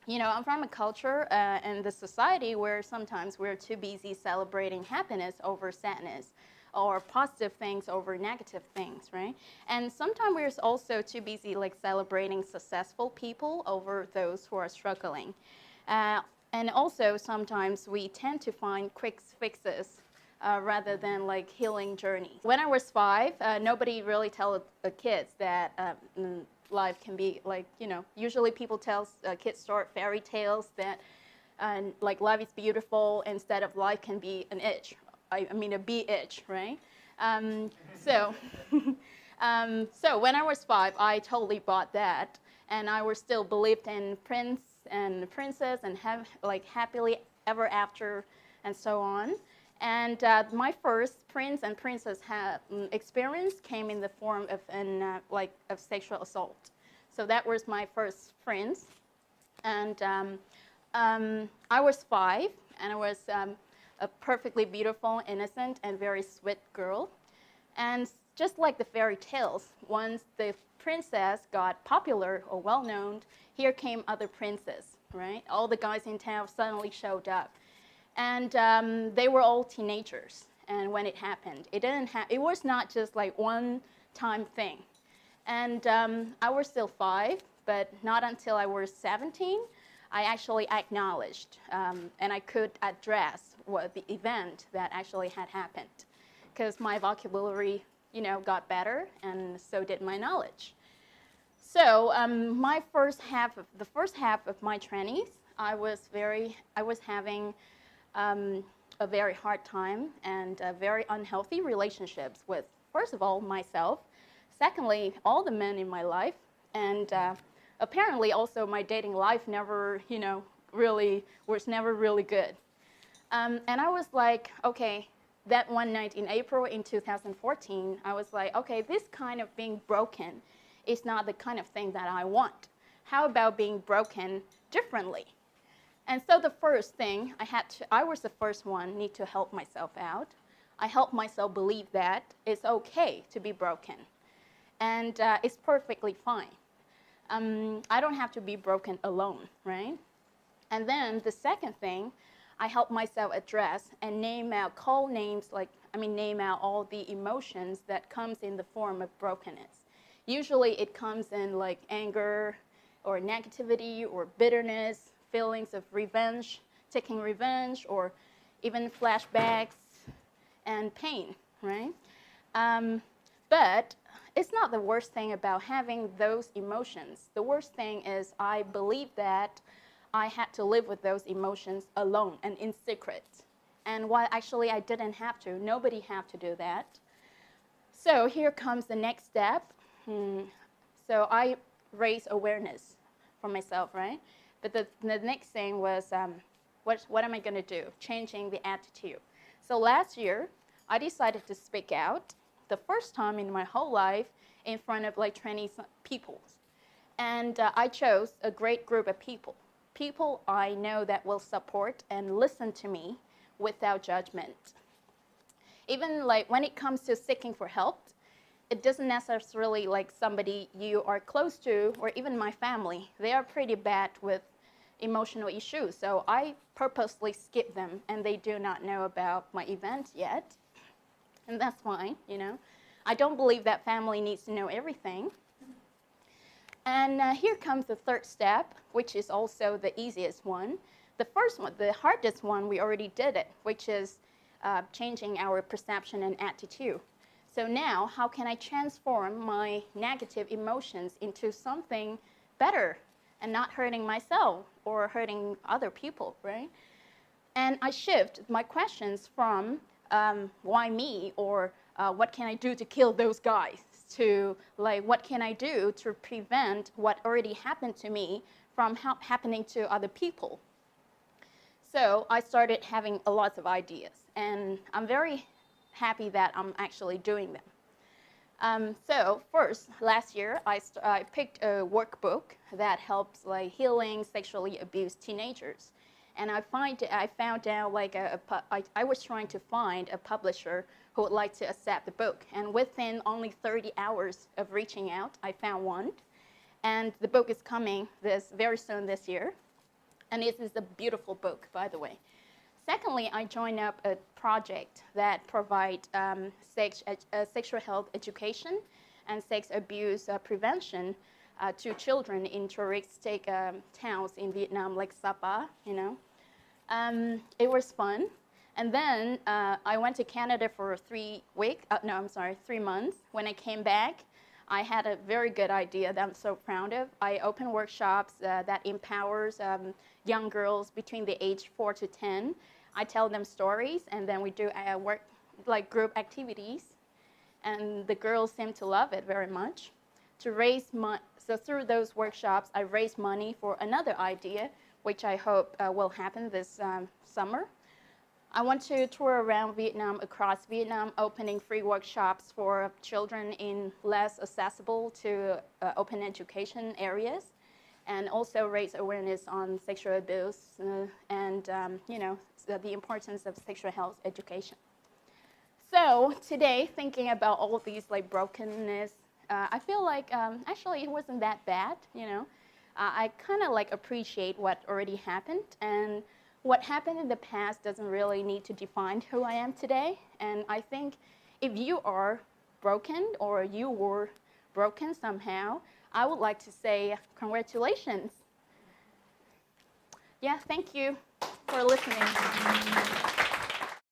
You know, I'm from a culture and the society where sometimes we're too busy celebrating happiness over sadness, or positive things over negative things, right? And sometimes we're also too busy like celebrating successful people over those who are struggling. Uh, and also sometimes we tend to find quick fixes rather than like healing journeys. When I was 5, nobody really told the kids that life can be like, you know, usually people tell kids start fairy tales that like life is beautiful instead of life can be an itch. I mean a bee itch, right? So, so when I was 5, I totally bought that, and I was still believed in prince and princess and have like happily ever after and so on. And my first prince and princess experience came in the form of of sexual assault. So that was my first prince, and I was 5, and I was a perfectly beautiful, innocent, and very sweet girl. And just like the fairy tales, once the princess got popular or well-known, here came other princes, right? All the guys in town suddenly showed up. And they were all teenagers. And when it happened, it was not just like one-time thing. And I was still 5, but not until I was 17, I actually acknowledged and I could address what the event that actually had happened, because my vocabulary, you know, got better, and so did my knowledge. So the first half of my 20s, I was having a very hard time and very unhealthy relationships with, first of all, myself. Secondly, all the men in my life, and apparently also my dating life never, you know, was never really good. And I was like, okay, that one night in April in 2014, I was like, okay, this kind of being broken is not the kind of thing that I want. How about being broken differently? And so the first thing I was the first one, need to help myself out. I helped myself believe that it's okay to be broken, and it's perfectly fine. I don't have to be broken alone, right? And then the second thing, I help myself address and name out all the emotions that comes in the form of brokenness. Usually it comes in like anger or negativity or bitterness, feelings of revenge, taking revenge, or even flashbacks and pain, right? But it's not the worst thing about having those emotions. The worst thing is I believe that I had to live with those emotions alone and in secret. And while actually I didn't have to, nobody had to do that. So here comes the next step. So I raised awareness for myself, right? But the next thing was, what am I going to do? Changing the attitude. So last year, I decided to speak out, the first time in my whole life, in front of like 20 people. And I chose a great group of people. People I know that will support and listen to me without judgment. Even like when it comes to seeking for help, it doesn't necessarily like somebody you are close to, or even my family. They are pretty bad with emotional issues, so I purposely skip them, and they do not know about my event yet, and that's fine, you know. I don't believe that family needs to know everything. And here comes the third step, which is also the easiest one. The first one, the hardest one, we already did it, which is changing our perception and attitude. So now, how can I transform my negative emotions into something better and not hurting myself or hurting other people, right? And I shift my questions from why me, or what can I do to kill those guys, to like what can I do to prevent what already happened to me from happening to other people. So I started having a lot of ideas, and I'm very happy that I'm actually doing them. So first, last year, I picked a workbook that helps like healing sexually abused teenagers. And I found out like I was trying to find a publisher who would like to accept the book. And within only 30 hours of reaching out, I found one. And the book is coming very soon this year. And this is a beautiful book, by the way. Secondly, I joined up a project that provides sexual health education and sex abuse prevention to children in touristic towns in Vietnam, like Sapa, you know. It was fun. And then I went to Canada for 3 months. When I came back, I had a very good idea that I'm so proud of. I opened workshops that empowers young girls between the age 4 to 10. I tell them stories, and then we do work like group activities. And the girls seem to love it very much. So through those workshops, I raised money for another idea, which I hope will happen this summer. I want to tour around Vietnam, across Vietnam, opening free workshops for children in less accessible to open education areas, and also raise awareness on sexual abuse and the importance of sexual health education. So today, thinking about all these like brokenness, I feel like actually it wasn't that bad, you know. I kind of like appreciate what already happened, and what happened in the past doesn't really need to define who I am today. And I think if you are broken or you were broken somehow, I would like to say congratulations. Yeah, thank you for listening.